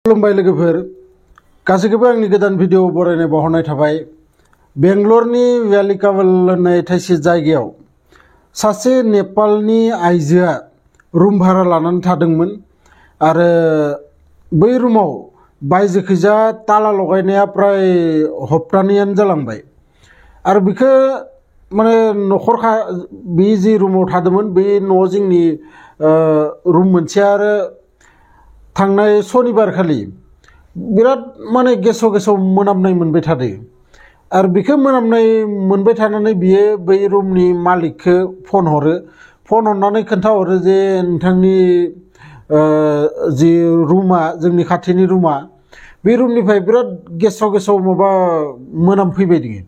खुलुमबाय लोगोफोर गासैखौबो आंनि गोदान भिडिअ बरायनाय बावहरनाय थाबाय। बेंगलरनि वेलिकावल होननाय थाइसे जायगायाव सासे नेपालनि आइजोआ रुम भारा लानानै थादोंमोन आरो बै रुमाव बायजोखैजा ताला लगायनाया प्राय हप्तानैयानो जालांबाय आरो बिखौ माने नखरखा बे जि रुमाव थादोंमोन बे न'आव जोंनि रुम मोनसे आरो थांनाय शनिबार खालि बिराद माने गेसाव गेसाव मोनामनाय मोनबाय थादों आरो बिखौ मोनामनाय मोनबाय थानानै बियो बै रुमनि मालिकखौ फन हरनानै खोन्थाहरो जे नोंथांनि जि रुमा जोंनि खाथिनि रुमा बे रुमनिफ्राय बिराद गेसाव गेसाव माबा मोनामफैबाय दङ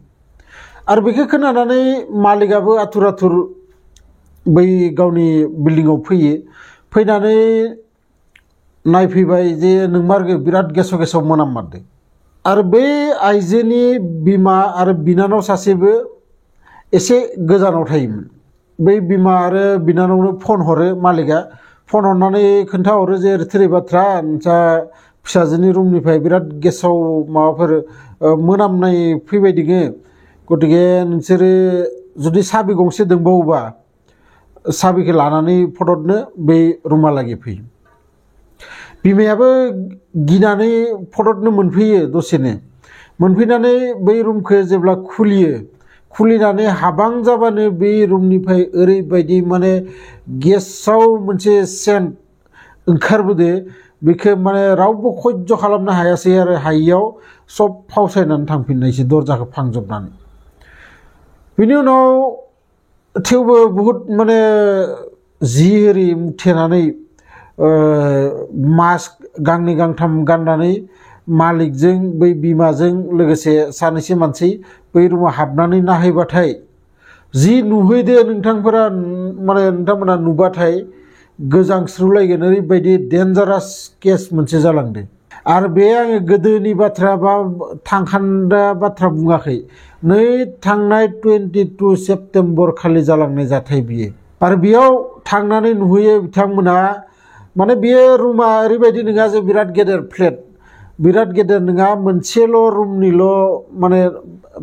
आरो बेखौ खोनानानै मालिकआबो आथुर आथुर बै गावनि बिल्डिंआव फैनानै नायफैबाय जे नोंमारगौ बिराद गेसाव गेसाव मोनाममारदों आरो बे आइजोनि बिमा आरो बिनानाव सासेबो एसे गोजानाव थायोमोन। बै बिमा आरो बिनानावनो फन हरो मालिकआ फन हरनानै खोन्थाहरो जे थोरै बाथ्रा नोंसा फिसाजोनि रुमनिफ्राय बिराद गेसाव माबाफोर मोनामनाय फैबाय दङ गतिके नोंसोरो जुदि साबि गंसे दंबावोबा साबिखौ लानानै फटकनो बै रुमालागै फैयो। बिमायाबो गिनानै फटकनो मोनफैयो दसेनो मोनफैनानै बै रुमखौ जेब्ला खुलिनानै हाबां जाबानो बे रुमनिफ्राय ओरैबायदि माने गेसाव मोनसे सेन्ट ओंखारबोदो बेखौ माने रावबो सह्य खालामनो हायासै आरो हायियाव सब फावसायनानै थांफिननायसै दरजाखौ फांजोबनानै। बिनि उनाव थेवबो बहुद माने जि एरि मुथेनानै मास्क गांनै गांथाम गाननानै मालिकजों बै बिमाजों लोगोसे सानैसो मानसि बै रुमाव हाबनानै नायहैबाथाय जि नुहैदो नोंथांमोना नुबाथाय गोजांस्रिउलायगोन ओरैबायदि डेन्जारास केस मोनसे जालांदों। आरो बे आङो गोदोनि बाथ्रा बा थांखान्दा बाथ्रा बुङाखै, नै थांनाय 22 सेप्तेम्बर खालि जालांनाय जाथाय बियो। आरो बेयाव थांनानै नुहैयो बिथांमोना माने बेयो रुमा ओरैबायदि नङा जे बिराद गेदेर फ्लेट, बिराद गेदेर नङा, मोनसेल' रुमनिल' माने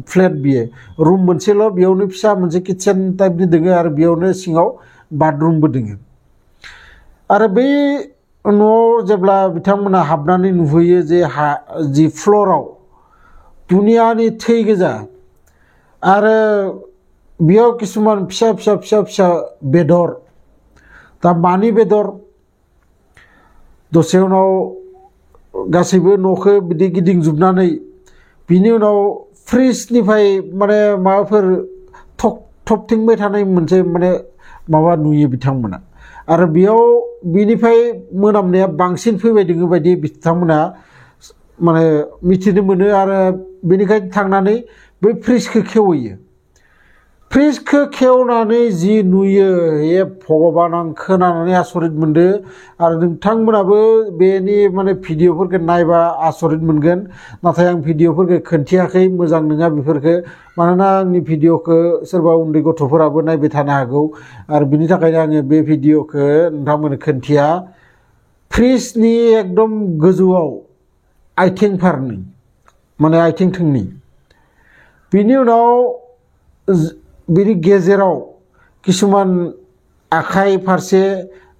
फ्लेट बियो, रुम मोनसेल' बेयावनो फिसा मोनसे किटचेन टाइपनि दोङो आरो बेयावनो सिङाव बाथरुमबो दोङो। आरो बै न'आव जेब्ला बिथांमोना हाबनानै नुहैयो जे जि फ्लराव दुनियानि थै गोजा आरो बेयाव किसुमान फिसा बेदर, दा मानि बेदर दसे उनाव गासैबो न'खौ बिदि गिदिंजोबनानै बिनि उनाव फ्रिजनिफ्राय माने माबाफोर थबथिंबाय थानाय मोनसे माने माबा नुयो बिथांमोना आरो बेयाव बिनिफ्राय मोनामनाया बांसिन फैबाय दङ बायदि बिथांमोना माने मिथिनो मोनो आरो बेनिखायनो थांनानै बै फ्रिजखौ खेवहैयो। फ्रिजखौ खेवनानै जि नुयो हे भगबान, आं खोनानानै आसरित मोनदों आरो नोंथांमोनाबो बेनि माने भिडिअफोरखौ नायबा आसरित मोनगोन। नाथाय आं भिडिअफोरखौ खोन्थियाखै, मोजां नङा बेफोरखौ, मानोना आंनि भिडिअखौ सोरबा उन्दै गथ'फोराबो नायबाय थानो हागौ आरो बिनि थाखायनो आङो बे भिडिअखौ नोंथांमोननो खोन्थिया। फ्रिजनि एकदम गोजौआव आथिं फारनै माने आथिं थोंनै, बिनि उनाव बिनि गेजेराव किसुमान आखाइ फारसे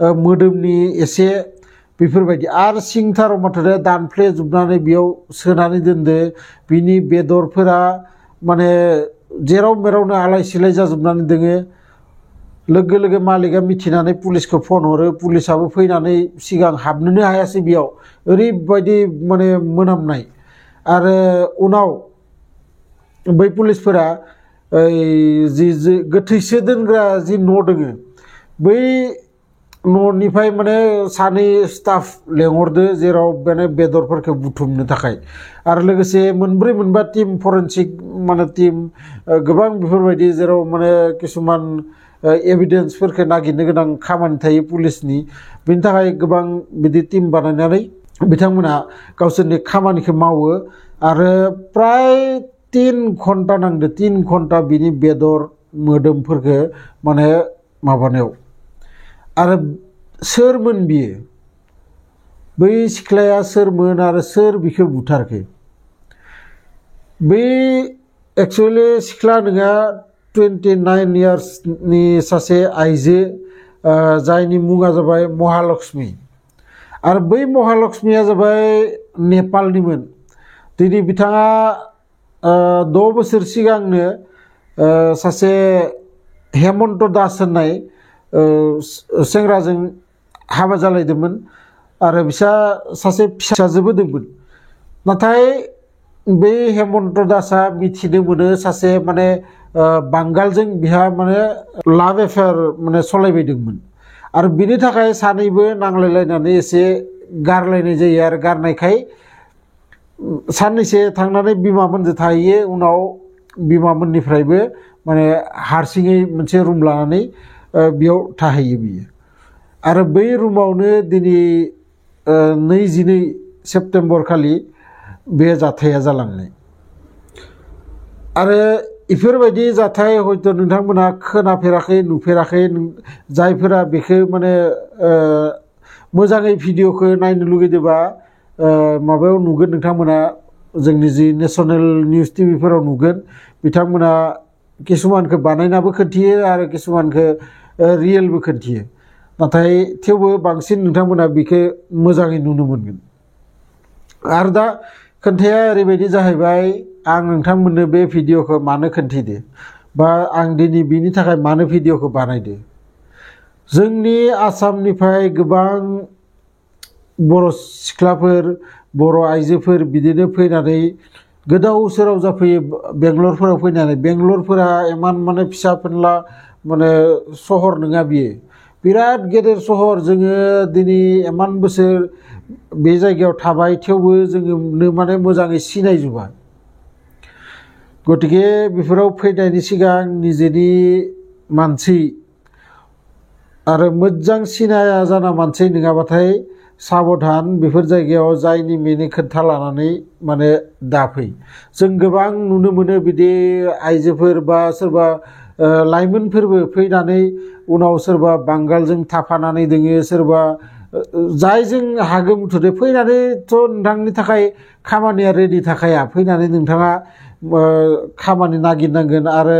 मोदोमनि एसे बेफोरबायदि आरो सिंथाराव माथो दानफ्लेजोबनानै बेयाव सोनानै दोनदो। बिनि बेदरफोरा माने जेराव मेरावनो आलाय सिलाय जाजोबनानै दोङो। लोगो मालिकआ मिथिनानै पुलिसखौ फन हरो, पुलिसाबो फैनानै सिगां हाबनोनो हायासै बेयाव, ओरैबायदि माने मोनामनाय। आरो उनाव बै पुलिसफोरा जि गोथैसो दोनग्रा जि न' दोङो बै न'निफ्राय माने सानै स्टाफ लेंहरदो जेराव माने बेदरफोरखौ बुथुमनो थाखाय आरो लोगोसे मोनब्रै मोनबा टीम फरेनसिक माने टीम गोबां बेफोरबायदि जेराव माने किसुमान एभिडेन्सफोरखौ नागिरनो गोनां खामानि थायो पुलिसनि, बेनि थाखाय गोबां बिदि टीम बानायनानै बिथांमोना गावसोरनि खामानिखौ मावो आरो प्राय 3 घन्टा नांदो, 3 घन्टा बिनि बेदर मोदोमफोरखौ माने माबानायाव। आरो सोरमोन बियो बै सिख्लाया सोरमोन आरो सोर बिखौ बुथारखो बै एक्चुअली सिख्ला नङा 29 इयार्सनि सासे आइजो जायनि मुङा जाबाय महालक्ष्मी आरो बै महालक्ष्मीया जाबाय नेपालनिमोन दिनै बिथाङा 6 बोसोर सिगांनो सासे हेमन्त दास होननाय सेंग्राजों हाबा जालायदोंमोन आरो बिसा सासे फिसाजोबो दंमोन नाथाय बे हेमन्त दासआ मिथिनो मोनो सासे माने बांगालजों बिहा माने लाभ एफेयार माने सलायबायदोंमोन आरो बिनि थाखाय सानैबो नांलायलायनानै एसे गारलायनाय जायो आरो गारनायखाय साननैसो थांनानै बिमामोनजों थाहैयो उनाव बिमामोननिफ्रायबो माने हारसिङै मोनसे रुम लानानै बेयाव थाहैयो बियो आरो बै रुमावनो दिनै 22 सेप्तेम्बर खालि बे जाथाया जालांनाय आरो इफोरबायदि जाथाय हयथ' नोंथांमोना खोनाफेराखै नुफेराखै जायफोरा बेखौ माने मोजाङै भिडिअखौ नायनो लुगैदोंबा माबायाव नुगोन नोंथांमोना जोंनि जि नेशनेल निउज टिभिफोराव नुगोन बिथांमोना किसुमानखौ बानायनाबो खोन्थियो आरो किसुमानखौ रियेलबो खोन्थियो नाथाय थेवबो बांसिन नोंथांमोना बेखौ मोजाङै नुनो मोनगोन आरो दा खोन्थाया ओरैबायदि जाहैबाय आं नोंथांमोननो बे भिडिअखौ मानो खोन्थिदो बा आं दिनै बिनि थाखाय मानो भिडिअखौ बानायदो जोंनि आसामनिफ्राय गोबां बर' सिख्लाफोर बर' आइजोफोर बिदिनो फैनानै गोदाव सोराव जाफैयो बेंगलरफोराव फैनानै बेंगलरफोरा इमान माने फिसा फेनला माने सहर नङा बियो बिराद गेदेर सहर जोङो दिनै इमान बोसोर बे जायगायाव थाबाय थेवबो जोङो माने मोजाङै सिनायजोबा गतिके बेफोराव फैनायनि सिगां निजेनि मानसि आरो मोजां सिनाया जाना मानसि नङाबाथाय साबधान बेफोर जायगायाव जायनि मेनि खोन्था लानानै माने दाफै जों गोबां नुनो मोनो बिदि आइजोफोर बा सोरबा लाइमोनफोरबो फैनानै उनाव सोरबा बांगालजों थाफानानै दोङो सोरबा जायजों हागो मुथुदे फैनानैथ' नोंथांनि थाखाय खामानिया रेडि थाखाया फैनानै नोंथाङा खामानि नागिरनांगोन आरो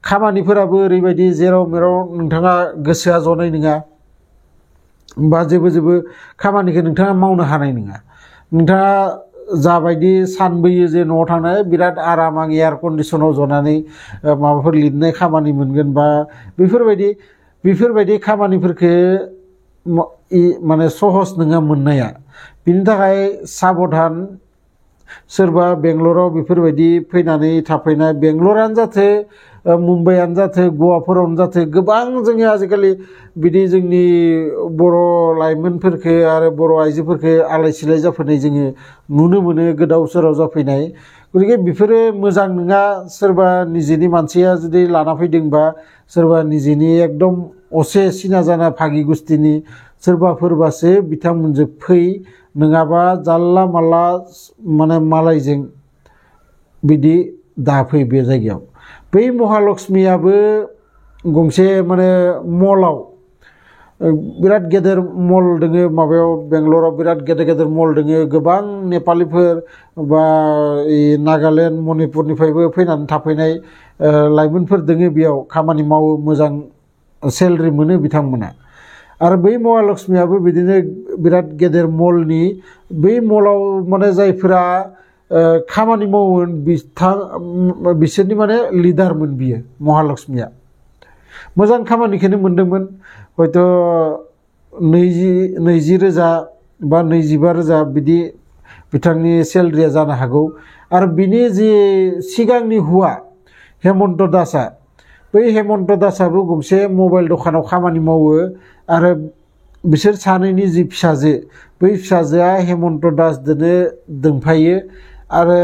खामानिफोराबो ओरैबायदि जेराव मेराव नोंथाङा गोसोआ जनाय नङा बा जेबो खामानिखौ नोंथाङा मावनो हानाय नङा नोंथाङा जाबायदि सानबोयो जे न'आव थांनानै बिराद आराम आं एयार कन्डिसनाव जनानै माबाफोर लिरनाय खामानि मोनगोन बा बेफोरबायदि खामानिफोरखौ माने सहस नङा मोननाया बिनि थाखाय साबधान सोरबा बेंगलराव बेफोरबायदि फैनानै थाफैनाय बेंगलरानो जाथो मुम्बाइआनो जाथो गवाफोरावनो जाथो गोबां जोङो आजिखालि बिदि जोंनि बर' लाइमोनफोरखौ आरो बर' आइजोफोरखौ आलाय सिलाय जाफैनाय जोङो नुनो मोनो गोदाव सोराव जाफैनाय गतिके बेफोरो मोजां नङा सोरबा निजेनि मानसिया जुदि लाना फैदोंबा सोरबा निजेनि एकदम असे सिना जाना भागि गुस्थिनि सोरबाफोरबासो बिथांमोनजों फै नङाबा जानला मानला माने मालायजों बिदि दाफै बे जायगायाव बै महालक्ष्मीयाबो गंसे माने मलाव बिराद गेदेर मल दोङो माबायाव बेंगलराव बिराद गेदेर गेदेर मल दोङो गोबां नेपालिफोर बा नागालेण्ड मणिपुरनिफ्रायबो फैनानै थाफैनाय लाइमोनफोर दोङो बेयाव खामानि मावो मोजां सेलारि मोनो बिथांमोना आरो बै महालक्ष्मीयाबो बिदिनो बिराद गेदेर मलनि बै मलाव माने जायफोरा खामानि मावोमोन बिसोरनि माने लिडारमोन बियो महालक्ष्मीया मोजां खामानिखौनो मोनदोंमोन हयथ' 20,000 बा 25,000 बिदि बिथांनि सेलारिया जानो हागौ आरो बिनि जि सिगांनि हुवा हेमन्त दासआ बै हेमन्त दासआबो गंसे मबाइल दखानाव खामानि मावो आरो बिसोर सानैनि जि फिसाजो बै फिसाजोआ हेमन्त दासजोंनो दोंफायो आरो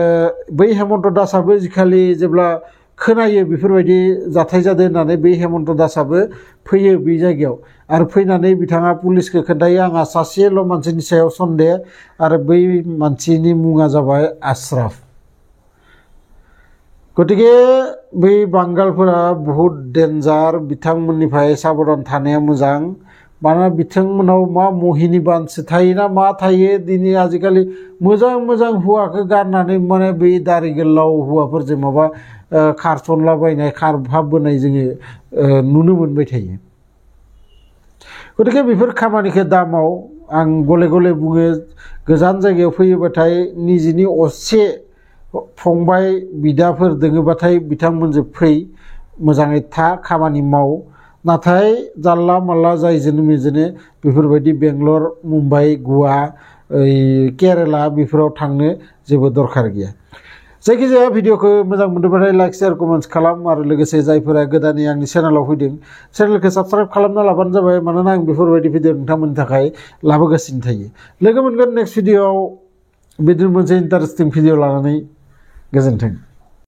बै हेमन्त दासआबो जिखालि जेब्ला खोनायो बेफोरबायदि जाथाय जादों होननानै बै हेमन्त दासआबो फैयो बे जायगायाव आरो फैनानै बिथाङा पुलिसखौ खोन्थायो आंहा सासेल' मानसिनि सायाव सन्देह आरो बै मानसिनि मुङा जाबाय आश्राफ गतिके बै बांगालफोरा बहुत डेन्जार बिथांमोननिफ्राय साबधान थानाया मोजां मानोना बिथांमोनाव मा महिनी बानसो थायोना मा थायो दिनै आजिखालि मोजां मोजां हौवाखौ गारनानै माने बै दारि गोलाव हौवाफोरजों माबा खारसनलाबायनाय खारहाबबोनाय जोङो नुनो मोनबाय थायो। गतिके बेफोर खामानिखौ दामाव आं गले गले बुङो गोजान जायगायाव फैयोबाथाय निजिनि असे फंबाय बिदाफोर दोङोबाथाय बिथांमोनजों फै मोजाङै था खामानि माव नाथाय जानला मानला जायजोंनो मेजोंनो बेफोरबायदि बेंगलर मुम्बाइ गवा केरेला बेफोराव थांनो जेबो दरखार गैया। जायखिजाया भिडिअखौ मोजां मोनदोंबाथाय लाइक शेयार कमेन्ट्स खालाम आरो लोगोसे जायफोरा गोदानै आंनि चेनेलाव फैदों चेनेलखौ साबस्क्राइब खालामना लाबानो जाबाय मानोना आं बेफोरबायदि भिडिअ नोंथांमोननि थाखाय लाबोगासिनो थायो। लोगो मोनगोन नेक्स्ट भिडिअआव बिदिनो मोनसे इन्टारेस्टिं भिडिअ लानानै गोजोन्थों।